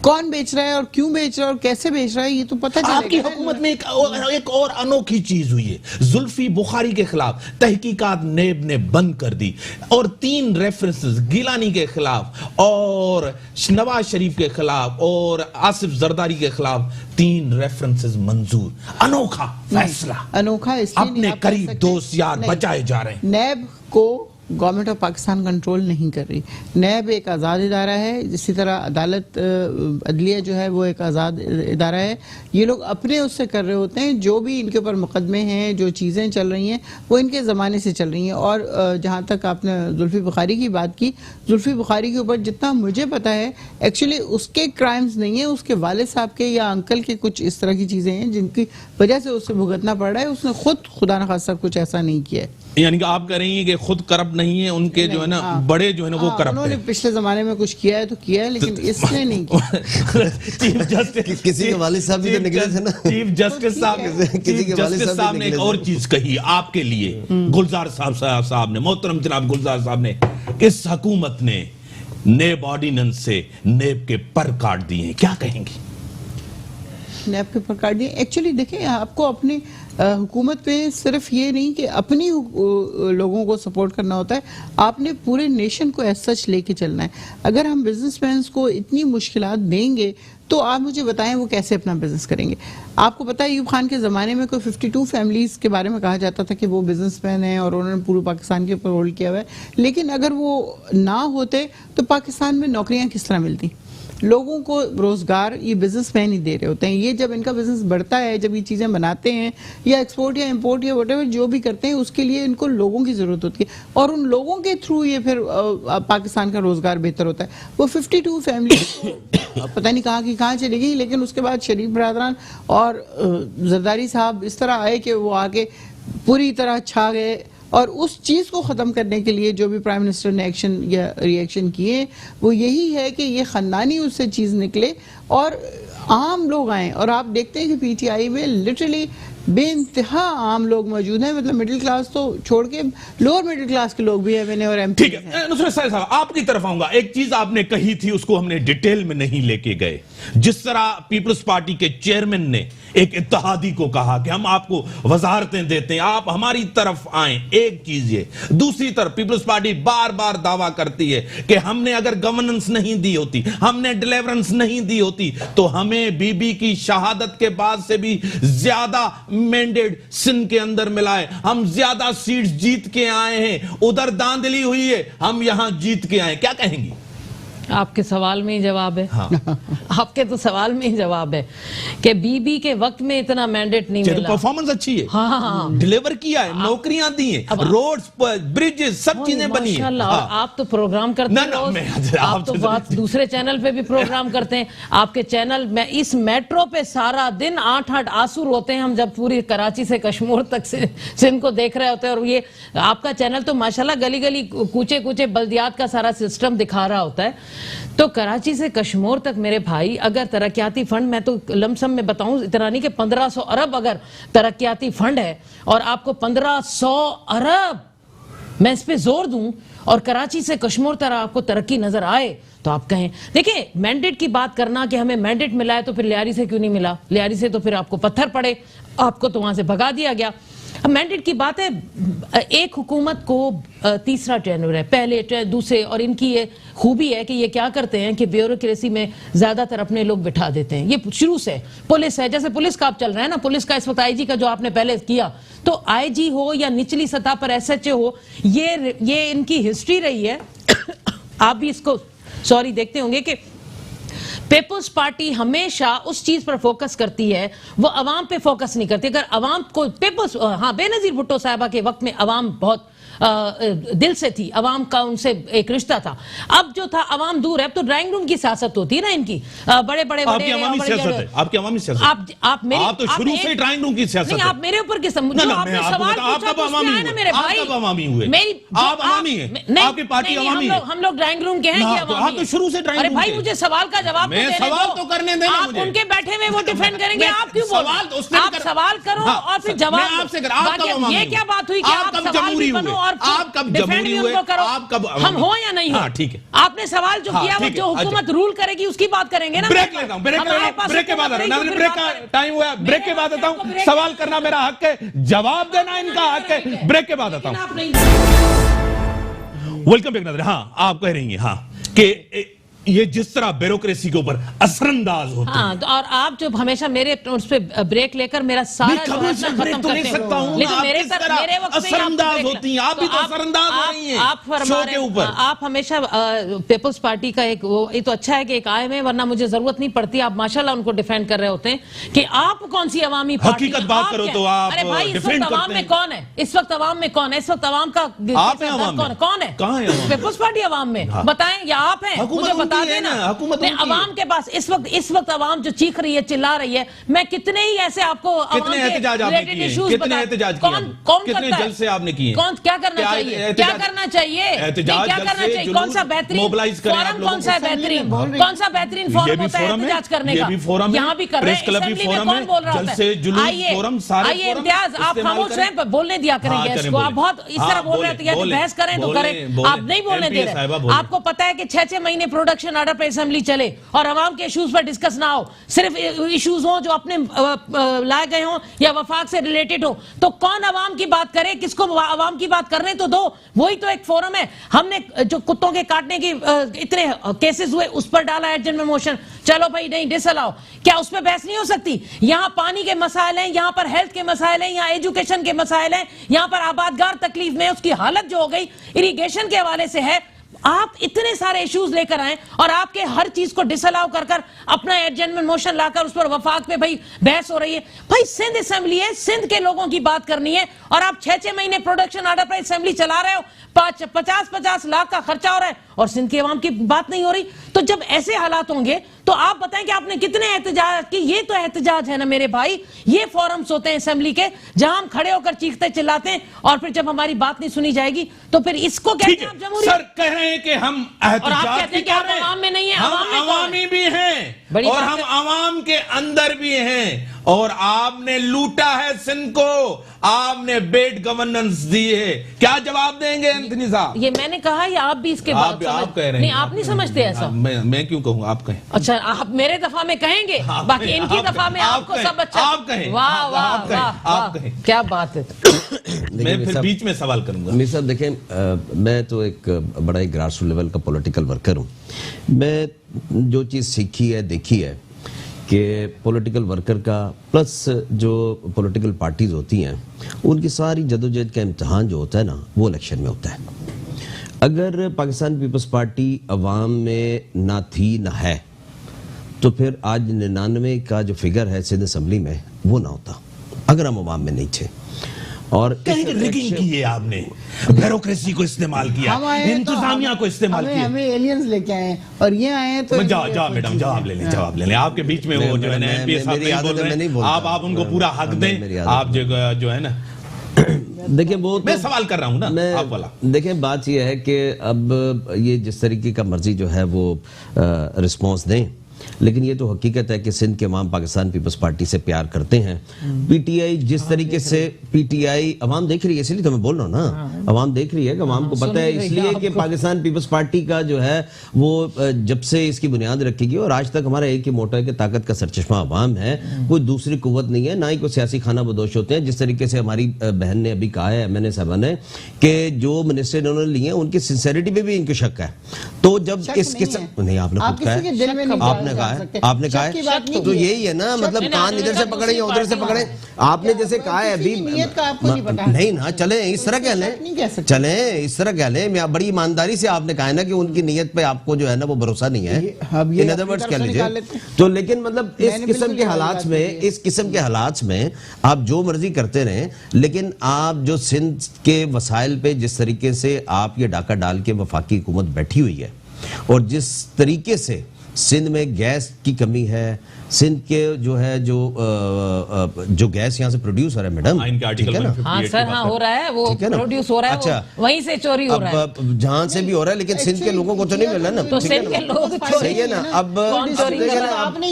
कौन बेच रहा है और क्यों बेच रहा है और कैसे बेच रहा है ये तो पता चलेगा। आपकी हुकूमत में एक और अनोखी चीज हुई है। जुल्फी बुखारी के खिलाफ तहकीकात नेब ने बंद कर दी और 3 रेफरेंसेस गिलानी के खिलाफ और नवाज शरीफ के खिलाफ और आसिफ जरदारी के खिलाफ 3 रेफरेंसेस मंजूर। अनोखा फैसला, अनोखा इसलिए अपने करीब दोस्त यार बचाए जा रहे हैं। नैब को गवर्नमेंट ऑफ पाकिस्तान कंट्रोल नहीं कर रही। नैब एक आज़ाद इदारा है, इसी तरह अदालत अदलिया जो है वो एक आज़ाद इदारा है। ये लोग अपने उससे कर रहे होते हैं, जो भी इनके ऊपर मुकदमे हैं, जो चीज़ें चल रही हैं वो इनके ज़माने से चल रही हैं। और जहाँ तक आपने जुल्फी बुखारी की बात की, जुल्फी बुखारी के ऊपर जितना मुझे पता है एक्चुअली उसके क्राइम्स नहीं है, उसके वालिद साहब के या अंकल के कुछ इस तरह की चीज़ें हैं जिनकी वजह से उससे भुगतना पड़ रहा है। उसने खुद खुदा न खासा कुछ ऐसा नहीं किया है। यानी कि आप कह रही हैं कि खुद करप्ट नहीं है, उनके जो है ना बड़े जो है ना वो करप्ट है। उन्होंने पिछले जमाने में कुछ किया है तो किया है, लेकिन इसने नहीं किया। चीफ जस्टिस किसी के वालिद साहब भी तो निकले थे ना। चीफ जस्टिस साहब ने एक और चीज कही आपके लिए, गुलजार साहब ने, मोहतरम जनाब गुलजार साहब ने, इस हुकूमत ने नेब ऑर्डिनेंस से नेब के पर काट दिए। क्या कहेंगी? नैब के पर काट दिए। एक्चुअली देखिए, आपको अपनी हुकूमत में सिर्फ ये नहीं कि अपनी लोगों को सपोर्ट करना होता है, आपने पूरे नेशन को एज सच लेके चलना है। अगर हम बिजनेसमैन को इतनी मुश्किलात देंगे तो आप मुझे बताएं वो कैसे अपना बिजनेस करेंगे। आपको पता है अयूब खान के ज़माने में कोई 52 फैमिलीज़ के बारे में कहा जाता था कि वो बिजनेसमैन हैं और उन्होंने पूरे पाकिस्तान के ऊपर होल्ड किया हुआ है, लेकिन अगर वो ना होते तो पाकिस्तान में नौकरियां किस तरह मिलती? लोगों को रोजगार ये बिजनेसमैन ही दे रहे होते हैं। ये जब इनका बिजनेस बढ़ता है, जब ये चीज़ें बनाते हैं या एक्सपोर्ट या इंपोर्ट या व्हाटएवर जो भी करते हैं, उसके लिए इनको लोगों की ज़रूरत होती है और उन लोगों के थ्रू ये फिर पाकिस्तान का रोजगार बेहतर होता है। वो 52 फैमिली पता नहीं कहाँ की कहाँ चली गई, लेकिन उसके बाद शरीफ बरादरान और जरदारी साहब इस तरह आए कि वो आके पूरी तरह छा गए। और उस चीज़ को ख़त्म करने के लिए जो भी प्राइम मिनिस्टर ने एक्शन या रिएक्शन किए वो यही है कि ये ख़ानदानी उससे चीज़ निकले और आम लोग आएँ। और आप देखते हैं कि PTI में लिटरली बेइंतहा आम लोग मौजूद हैं, मतलब मिडिल क्लास तो छोड़ के लोअर मिडिल क्लास के लोग भी है। मैंने और MP ठीक है, नुसरत साहब आपकी तरफ आऊंगा। एक चीज आपने कही थी उसको हमने डिटेल में नहीं लेके गए। जिस तरह पीपल्स पार्टी के चेयरमैन ने एक इत्तेहादी को कहा कि हम आपको वजारतें देते हैं, आप हमारी तरफ आए, एक चीज ये। दूसरी तरफ पीपल्स पार्टी बार बार दावा करती है कि हमने अगर गवर्नेंस नहीं दी होती, हमने डिलीवरेंस नहीं दी होती तो हमें बीबी की शहादत के बाद से भी ज्यादा मैंडेट सिंध के अंदर मिला है, हम ज्यादा सीट्स जीत के आए हैं, उधर धांधली हुई है, हम यहां जीत के आए। क्या कहेंगी? आपके सवाल में ही जवाब है। हाँ। आपके तो सवाल में ही जवाब है कि बीबी के वक्त में इतना मैंडेट नहीं तो मिला। परफॉर्मेंस अच्छी है, हाँ। डिलीवर किया है, नौकरियां दी हैं, रोड्स पर ब्रिजेस सब चीजें बनी है। माशाल्लाह। और आप तो प्रोग्राम करते ना, हैं ना, रोज। मैं- आप तो बात दूसरे चैनल पे भी प्रोग्राम करते हैं। आपके चैनल में इस मेट्रो पे सारा दिन 8-8 आंसू रोते हैं हम, जब पूरी कराची से कश्मीर तक से सिंध को देख रहे होते हैं। और ये आपका चैनल तो माशाल्लाह गली गली कूचे कूचे बल्दियात का सारा सिस्टम दिखा रहा होता है। तो कराची से कश्मीर तक मेरे भाई, अगर तरक्याती फंड, मैं तो लमसम में बताऊं इतना नहीं कि 1500 अरब अगर तरक्याती फंड है और आपको 1500 अरब मैं इस पे जोर दूं और कराची से कश्मीर तक आपको तरक्की नजर आए तो आप कहें। देखिए, मैंडेट की बात करना कि हमें मैंडेट मिला है तो फिर लियारी से क्यों नहीं मिला, लियारी से तो फिर आपको पत्थर पड़े, आपको तो वहां से भगा दिया गया। अब मैंडेट की बात है, एक हुकूमत को तीसरा टेन्योर है, पहले दूसरे, और इनकी ये खूबी है कि ये क्या करते हैं कि ब्यूरोक्रेसी में ज्यादातर अपने लोग बिठा देते हैं। ये शुरू से पुलिस है, जैसे पुलिस का आप चल रहा है ना, पुलिस का इस वक्त आईजी का जो आपने पहले किया, तो आईजी हो या निचली सतह पर एसएचओ हो, ये इनकी हिस्ट्री रही है। आप भी इसको देखते होंगे कि पीपल्स पार्टी हमेशा उस चीज पर फोकस करती है, वो अवाम पे फोकस नहीं करती। अगर अवाम को पीपल्स, हाँ, बेनजीर भुट्टो साहबा के वक्त में अवाम बहुत दिल से थी, अवाम का उनसे एक रिश्ता था। अब जो था अवाम दूर है। अब तो ड्राइंग रूम की सियासत होती है ना इनकी, बड़े बड़े आपकी अवामी सियासत है, आपकी अवामी सियासत। आप मेरे, आप तो शुरू से ड्राइंग रूम की सियासत नहीं, है। आप मेरे ऊपर किस जो आपने सवाल पूछा तो उसमें आए ना मेरे भाई। आप कब अवामी हुए? आप अवामी हैं, आपकी पार्टी अवामी है। हम लोग ड्राइंग रूम के हैं कि अवामी? आप तो शुरू से ड्राइंग अरे रूम भाई, के। मुझे सवाल का जवाब मैं सवाल तो करने देना आप मुझे। उनके बैठे हुए वो डिफेंड करेंगे, आप क्यों बोल रहे हैं? उसने आप सवाल करो और फिर जवाब मैं आपसे आप कब अवामी ये हुए? क्या बात हुई कि आप आप कब सवाल जमहूरी भी हुए? बनो और आप कब डिफेंड जमहूरी भी हुए? उनको करो। आप कब हम हो या नहीं हो? हाँ, ठीक है। आपने सवाल जो किया वो ठीक है, जो हुकूमत रूल करेगी उसकी बात करेंगे ना। ब्रेक लेता हूं, ब्रेक के बाद ब्रेक का टाइम हुआ, ब्रेक के बाद आता हूं। सवाल करना मेरा हक है, जवाब देना इनका हक है। ब्रेक के बाद आता हूं। वेलकम बैक नजर। हाँ, आप कह रही हैं हाँ कि ये जिस तरह ब्यूरोक्रेसी के ऊपर असरअंदाज होते हैं। हाँ, तो और आप जो हमेशा मेरे उस पे ब्रेक लेकर मेरा सारा मैं कब से ब्रेक तो ले सकता हूं, लेकिन आप मेरे किस तरह मेरे वक्त में ही आप असरअंदाज ब्रेक होती हैं। आप भी तो असरअंदाज हो रही हैं आप फरमा शो रहे के ऊपर। आप हमेशा पीपल्स पार्टी का एक वो, ये तो अच्छा है कि एक आए में, वरना मुझे जरूरत नहीं पड़ती। आप माशाल्लाह उनको डिफेंड कर रहे होते हैं कि आप कौन सी अवामी पार्टी। हकीकत बात करो तो आप अरे भाई, इस डिफेंड वक्त अवाम करते में हैं। कौन है? इस वक्त अवाम में कौन है? इस वक्त अवाम का आप हैं अवाम में? कौन है? कहाँ है अवाम में? पीपल्स पार्टी अवाम में बताएं या आप हैं? हुकूमत मुझे बता उनकी है देना। ना, हुकूमत नहीं, उनकी है। अवाम के पास इस वक्त अवाम जो चीख रही है, चिल्ला रही है, मैं कितने ही ऐसे आपको कितने एहतजाज आपने किए? कितने एहतजाज किए? कौन कितने करता है? जलसे आपने किए? कौन क्या करना क्या चाहिए? क्या एहतजाज- करना चाहिए? एहतजाज नहीं, क्या जलसे, करना चाहिए? जुलूस कौन सा बेहतरीन मोबिलाइज करें आप फोरम? लोगों कौन सा को। बेहतरीन बोल कौन सा बेहतरीन फोरम ये भी होता है फोरम है, एहतजाज करने ये का? भी फोरम है, यहाँ भी कर रहे प्रेस हैं। क्लब भी असेंबली में फोरम कौन है, बोल रहा होता है? जलसे, जुलूस, आइए, फोरम, सारे आइए फोरम इम्तियाज, आप इस्तेमाल खामोश करें। रहें, बोलने दिया करें हाँ, गेस्ट करें, को। बोलें। आप बहुत इस हाँ, तरह बोल रहे हैं तो बोलें, बहस करें तो बोलें, करें, बोलें। आप नहीं बोलने दे MPA साहिबा रहे। बोलें। आपको पता है कि 6-6 महीने प्रोडक्शन ऑर्डर पे असेंबली चले और अवाम के इश्यूज पर डिस्कस ना हो, सिर्फ इश्यूज हो जो अपने लाए गए हों या वफाक से रिलेटेड हो, तो कौन अवाम की बात करे? किसको अवाम की बात करने तो दो। वही तो एक फोरम है। हमने जो कुत्तों के काटने की इतने केसेस हुए, उस पर डाला एडजमेंट मोशन, चलो भाई नहीं डिसअलाउ, क्या उस पर बहस नहीं हो सकती? यहाँ पानी के मसाइल हैं, यहाँ पर हेल्थ के मसाइल हैं, यहाँ एजुकेशन के मसाइल हैं, यहाँ पर आबादगार तकलीफ में उसकी हालत जो हो गई इरिगेशन के हवाले से है। आप इतने सारे इश्यूज लेकर आए और आपके हर चीज को डिसअलाउ कर अपना एडजमेंट मोशन लाकर उस पर वफाक पे भाई बहस हो रही है। भाई सिंध असेंबली है, सिंध के लोगों की बात करनी है और आप 6-6 महीने प्रोडक्शन ऑर्डर पर असेंबली चला रहे हो, 50-50 लाख का खर्चा हो रहा है और सिंध के अवाम की बात नहीं हो रही। तो जब ऐसे हालात होंगे तो आप बताएं कि आपने कितने एहतजाज की? ये तो एहतजाज है ना मेरे भाई, ये फोरम्स होते हैं असेंबली के जहां हम खड़े होकर चीखते चिल्लाते हैं और फिर जब हमारी बात नहीं सुनी जाएगी तो फिर इसको कहते हैं आप जमहूरियत। सर कह रहे हैं कि हम और आप कहते हैं कि आप अवाम में नहीं है, अवाम में हम कौन है? अवामी भी हैं बड़ी और बात हम है। अवाम के अंदर भी हैं और आपने लूटा है सिंध को, आपने बेड गवर्नेंस दी है। क्या जवाब देंगे एंथनी साहब? ये मैंने कहा या आप भी इसके बाद आप कह रहे हैं। नहीं, आप नहीं समझते ऐसा? मैं क्यों कहूँ, आप कहें। अच्छा, आप मेरे दफा में कहेंगे, बाकी इनकी दफा में आपको सब अच्छा। आप कहें, वाह वाह आप कहें, वाह आप वाह, कहें। क्या बात है। मैं फिर बीच में सवाल करूंगा। मीर साहब देखें, मैं तो एक बड़ा ही ग्रास रूट लेवल का पॉलिटिकल वर्कर हूँ। मैं जो चीज़ सीखी है, देखी है कि पॉलिटिकल वर्कर का प्लस जो पॉलिटिकल पार्टीज होती हैं उनकी सारी जदोजहद का इम्तहान जो होता है ना, वो इलेक्शन में होता है। अगर पाकिस्तान पीपल्स पार्टी अवाम में ना थी ना है, तो फिर आज 99 का जो फिगर है सिंध असम्बली में वो ना होता, अगर हम अवाम में नहीं थे। और कहीं रिगिंग की है आपने, ब्यूरोक्रेसी को इस्तेमाल किया, इंतजामिया को इस्तेमाल किया। हमें एलियंस लेके आए और ये आए हैं तो जाओ मैडम, जवाब ले लें। आपके बीच में वो जो है ना एमपी साहब नहीं बोल रहे हैं, आप उनको पूरा हक दें। आप जो है ना, देखिए वो मैं सवाल कर रहा हूं ना आप वाला। देखिए बात यह है कि अब ये जिस तरीके का मर्जी जो है वो रिस्पॉन्स दें, लेकिन ये तो हकीकत है कि सिंध के अवाम पाकिस्तान पीपल्स पार्टी से प्यार करते हैं। पीटीआई जिस तरीके से पीटीआई अवाम देख रही है, इसलिए तो मैं बोल रहा हूँ ना, अवाम देख रही है कि अवाम को पता है, इसलिए कि पाकिस्तान पीपल्स पार्टी का जो है वो जब से इसकी बुनियाद रखी गई और आज तक हमारा एक ही मोटो है कि ताकत का सरचश्मा अवाम है, कोई दूसरी कुव्वत नहीं है, ना ही कोई सियासी खाना बदोश होते हैं। जिस तरीके से हमारी बहन ने अभी कहा है, MNA साहबा ने, कि जो मिनिस्टर इन्होंने लिए हैं उनकी सिंसेरिटी पे भी इनको शक है। तो जब इस किस्म नहीं, आपने खुद कहा है, आपने कहा है तो यही है ना, मतलब कान इधर से पकड़े या उधर से पकड़े। आपने जैसे कहा है अभी नहीं ना, चले इस तरह कह लें, चले इस तरह कह लें। मैं बड़ी ईमानदारी से आपने कहा है ना कि उनकी नीयत पे आपको जो है ना वो भरोसा नहीं है, इन अदर वर्ड्स कह लीजिए। तो लेकिन मतलब इस किस्म के हालात में, इस किस्म के हालात में आप जो मर्जी करते रहें, लेकिन आप जो सिंध के वसाइल पे जिस तरीके से आप ये डाका डाल के वफाकी हुकूमत बैठी हुई है और जिस तरीके से सिंध में गैस की कमी है, सिंध के जो है जो गैस यहाँ से प्रोड्यूस हो रहा है मैडम, ठीक है ना? हाँ सर, हाँ हो रहा है, वो प्रोड्यूस हो रहा है। अच्छा, वहीं से चोरी हो रहा है, जहाँ से भी हो रहा है, लेकिन सिंध के लोगों को तो नहीं मिला ना। तो सिंध के लोग सही है ना। अब आपने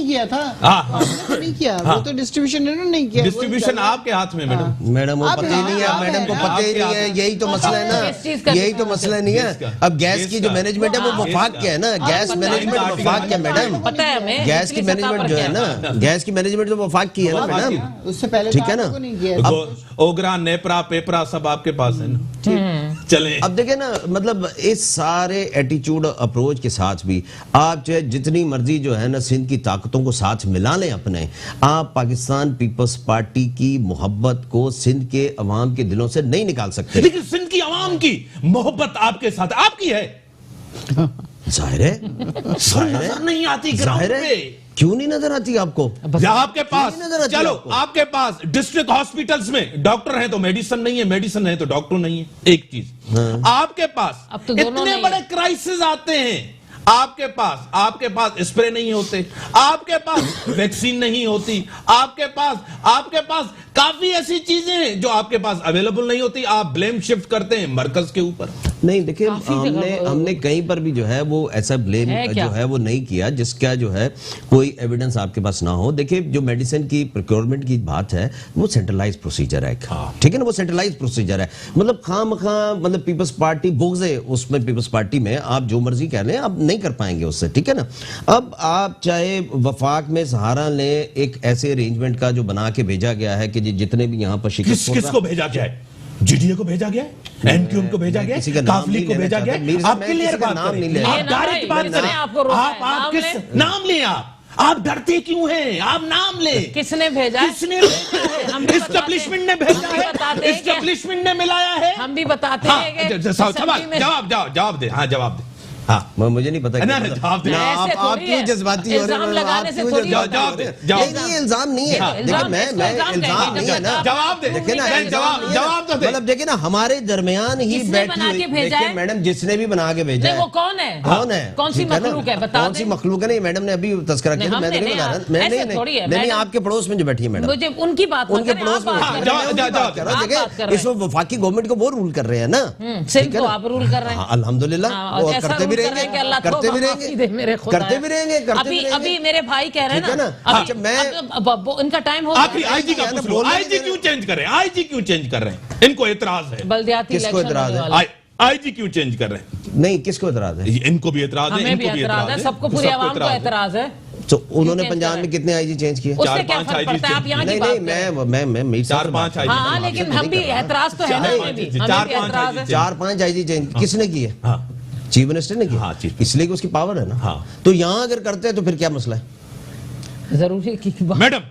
किया था, आपने नहीं किया, वो तो डिस्ट्रीब्यूशन इन्होंने नहीं किया। डिस्ट्रीब्यूशन आपके हाथ में मैडम वो पता ही नहीं है, मैडम को पता ही नहीं है, यही तो मसला है ना, यही तो मसला नहीं है। अब गैस की जो मैनेजमेंट है वो वफाक क्या है ना, गैस मैनेजमेंट वफाक क्या मैडम, पता है हमें, गैस की मैनेजमेंट जो है ना, गैस की मैनेजमेंट तो वफाक की है ना मैडम, उससे पहले ठीक है ना। ओगरा, नेपरा, पेपरा सब आपके पास है ना। चलें, अब देखें ना, मतलब इस सारे एटीट्यूड अप्रोच के साथ भी आप चाहे जितनी मर्जी जो है ना सिंध की ताकतों को साथ मिला लें अपने, आप पाकिस्तान पीपल्स पार्टी की मोहब्बत को सिंध के अवाम के दिलों से नहीं निकाल सकते। लेकिन सिंध की अवाम की मोहब्बत आपके साथ, आपकी है। जाहिर है नहीं आती ग्राउंड पे, क्यों नहीं नजर आती आपको? आपके पास, चलो आपके पास डिस्ट्रिक्ट हॉस्पिटल्स में डॉक्टर हैं तो मेडिसिन नहीं है, मेडिसिन है तो डॉक्टर नहीं है। एक चीज, आपके पास तो इतने बड़े क्राइसिस आते हैं, आपके पास स्प्रे नहीं होते, आपके पास वैक्सीन नहीं होती, आपके पास काफी ऐसी चीजें हैं जो आपके पास अवेलेबल नहीं होती। आप ब्लेम शिफ्ट करते हैं मरकज के ऊपर। नहीं देखिए, हमने कहीं पर भी जो है वो ऐसा ब्लेम जो है वो नहीं किया जिसका जो है कोई एविडेंस आपके पास ना हो। देखिए, जो मेडिसिन की प्रोक्योरमेंट की बात है वो सेंट्रलाइज प्रोसीजर है, ठीक है ना, वो सेंट्रलाइज प्रोसीजर है। मतलब खामखा मतलब पीपल्स पार्टी बोग्ज है उसमें, पीपल्स पार्टी में आप जो मर्जी कह लें, आप नहीं कर पाएंगे उससे, ठीक है ना। अब आप चाहे वफाक में सहारा लें, एक ऐसे अरेंजमेंट का जो बना के भेजा गया है कि जितने भी यहाँ पर शिकस्त, किसको भेजा गया है? जीडीए को भेजा गया है, एमक्यूएम को भेजा गया है, काफली को भेजा गया है। आप क्लियर बात करें, आप डायरेक्ट बात करें, आप किस नाम लें? आप डरते क्यों हैं? आप नाम ले। किसने भेजा? एस्टेब्लिशमेंट ने भेजा है, एस्टेब्लिशमेंट ने मिलाया है। हम भी बताते हैं। जवाब दे। हाँ जवाब दे। हाँ, मुझे नहीं पता आप क्यों जज्बाती हो रहे हैं? इल्जाम नहीं है, देखिए मैं इल्जाम नहीं है ना, जवाब दे। देखिए ना, जवाब तो दे। मतलब देखिए ना, हमारे दरमियान ही बैठी हुई, देखिए मैडम जिसने भी बना के भेजा है वो कौन है? कौन सी मखलूक है? बता कौन सी मखलूक है? नहीं, मैडम ने अभी तस्करा किया, मैं नहीं बता रहा। नहीं, आपके पड़ोस में जो बैठी है मैडम, मुझे उनकी बात, उनके पड़ोस में इस वफाकी गवर्नमेंट को वो रूल कर रहे हैं ना, सिंध को आप रूल कर रहे हैं। अल्हम्दुलिल्लाह, करते भी रहेंगे, करते भी रहेंगे। अभी मेरे भाई कह रहे हैं ना, इनका टाइम हो गया। आईजी का पूछ लो, आईजी क्यों चेंज कर रहे हैं? आईजी क्यों चेंज कर रहे हैं? इनको एतराज है। बल्दियाती किसको एतराज है? आईजी क्यों चेंज कर रहे हैं? नहीं, किसको एतराज है? इनको भी एतराज है, हमें भी एतराज है, सबको, पूरी आवाम को एतराज है। तो उन्होंने पंजाब में कितने आईजी चेंज किए? 4-5 आईजी। नहीं, 4-5 आईजी। हाँ, लेकिन हम भी एतराज तो है ना, 4-5 आईजी चेंज किसने किए? चीफ मिनिस्टर ने किया, इसलिए कि उसकी पावर है ना। तो यहां अगर करते हैं तो फिर क्या मसला है? जरूरी की मैडम,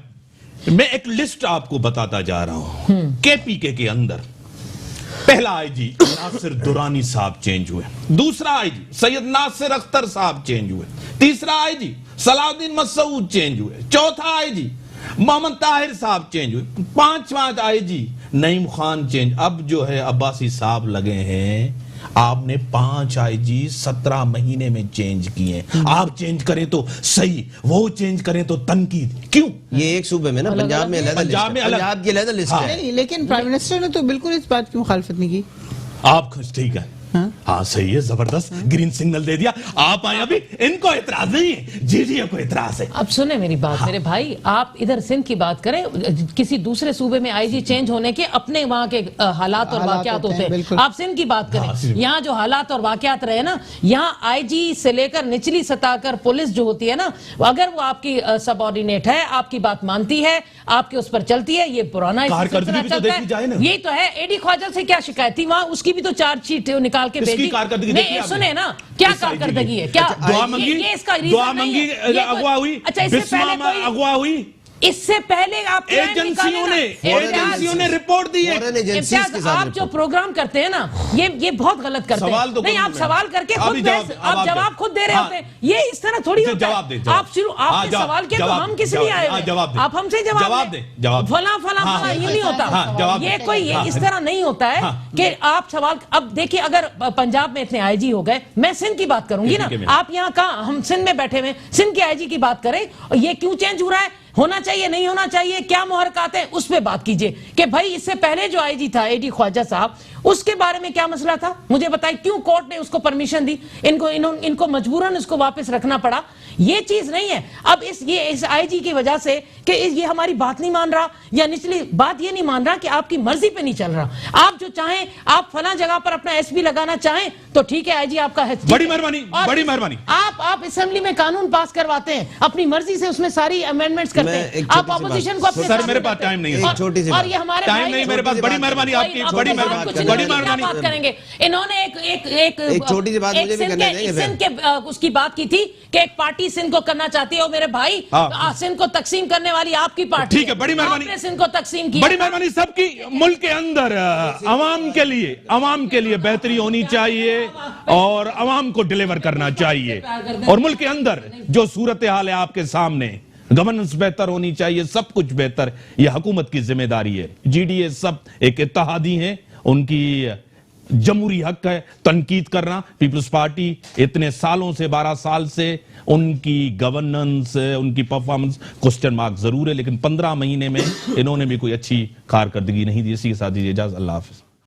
मैं एक लिस्ट आपको बताता जा रहा हूं। केपीके के अंदर पहला आईजी नासिर दुरानी साहब चेंज हुए, दूसरा आईजी सैयद नासिर अख्तर साहब चेंज हुए, तीसरा आईजी सलाउद्दीन मसूद चेंज हुए, चौथा आईजी मोहम्मद ताहिर साहब चेंज हुए, पांचवा आईजी नईम खान चेंज। अब जो है अब्बासी साहब लगे हैं, आपने 5 आईजी 17 महीने में चेंज किए। आप चेंज करें तो सही, वो चेंज करें तो तनकीद। क्यों? ये एक सूबे में ना, पंजाब में अलग, पंजाब में अलग, पंजाब की अलग लिस्ट है। नहीं, लेकिन प्राइम मिनिस्टर ने तो बिल्कुल इस बात की मुखालफत नहीं की। आप खुश, ठीक है, हाँ सही है, जबरदस्त ग्रीन सिग्नल दे दिया। आप आए, अभी इनको इतराज नहीं है, जीडीए को इतराज है। अब सुने मेरी बात, मेरे भाई, आप इधर सिंध की बात करें, किसी दूसरे सूबे में आईजी चेंज होने के अपने वहां के हालात और वाकयात होते हैं। आप सिंध की बात करें, यहाँ जो हालात और वाकयात रहे ना, यहाँ आईजी से लेकर निचली सतह कर पुलिस जो होती है ना, अगर वो आपकी सबऑर्डिनेट है, आपकी बात मानती है, आपके उस पर चलती है, ये पुराना कारकर्दगी भी तो देखी जाए ना। यही तो है। एडी ख्वाजा से क्या शिकायत थी वहां, उसकी भी तो चार्जशीट निकाल के भेजी। नहीं, सुने ना, क्या कारकर्दगी है, क्या दुआ मंगी, ये इसका दुआ मंगी, अगवा हुई, अच्छा, इससे पहले कोई अगवा हुई, इससे पहले आप एजेंसियों ने रिपोर्ट दी है। इम्तियाज, आप जो प्रोग्राम करते हैं ना, ये बहुत गलत करते हैं। नहीं, आप सवाल करके खुद आप जवाब खुद दे रहे होते हैं। ये इस तरह थोड़ी होता है। आप शुरू, आपने सवाल किया तो हम किस लिए आए? आप हमसे जवाब दें, फला फला फला, ये नहीं होता। ये कोई इस तरह नहीं होता है कि आप सवाल। अब देखिए, अगर पंजाब में इतने आईजी हो गए, मैं सिंध की बात करूंगी ना, आप यहाँ कहाँ, हम सिंध में बैठे हुए, सिंध के आईजी की बात करें, ये क्यों चेंज हो रहा है, होना चाहिए नहीं होना चाहिए, क्या मुहरकात है, उस पे बात कीजिए कि भाई इससे पहले जो आईजी था एडी ख्वाजा साहब, उसके बारे में क्या मसला था, मुझे बताइए। क्यों कोर्ट ने उसको परमिशन दी, इनको मजबूरन उसको वापस रखना पड़ा। ये चीज नहीं है। अब इस आईजी की वजह से कि ये हमारी बात नहीं मान रहा, या निचली बात ये नहीं मान रहा कि आपकी मर्जी पे नहीं चल रहा। आप जो चाहें, आप फला जगह पर अपना एसपी लगाना चाहें तो ठीक है, आईजी आपका है, बड़ी मेहरबानी, बड़ी मेहरबानी। आप असेंबली में कानून पास करवाते हैं, अपनी मर्जी से उसमें सारी अमेंडमेंट्स करते हैं। आप ऑपोजिशन को अपने सर, मेरे पास टाइम नहीं है, छोटी सी और ये हमारे टाइम नहीं मेरे पास। बड़ी मेहरबानी आपकी, बड़ी मेहरबानी, बड़ी मेहरबानी। बात करेंगे। इन्होंने एक छोटी सी बात मुझे भी करने देंगे। सिंध के उसकी बात की थी कि एक पार्टी सिंध को करना चाहती है, मेरे भाई, सिंध को तकसीम करने वाली आपकी पार्टी। ठीक है, बड़ी मेहरबानी, सिंध को तकसीम किया। बड़ी मेहरबानी। सबकी मुल्क के अंदर अवाम के लिए बेहतरी होनी चाहिए और अवाम को डिलीवर करना चाहिए। और मुल्क के अंदर जो सूरत हाल है आपके सामने, गवर्नेंस बेहतर होनी चाहिए, सब कुछ बेहतर, यह हुकूमत की जिम्मेदारी है। जीडीए सब एक इत्तेहादी हैं, उनकी जमहूरी हक है तनकीद करना। पीपल्स पार्टी इतने सालों से, 12 साल से उनकी गवर्नेंस, उनकी परफॉर्मेंस क्वेश्चन मार्क जरूर है, लेकिन 15 महीने में इन्होंने भी कोई अच्छी कारकर्दगी नहीं दी। इसी के साथ दीजिए इजाजत, अल्लाह हाफिज।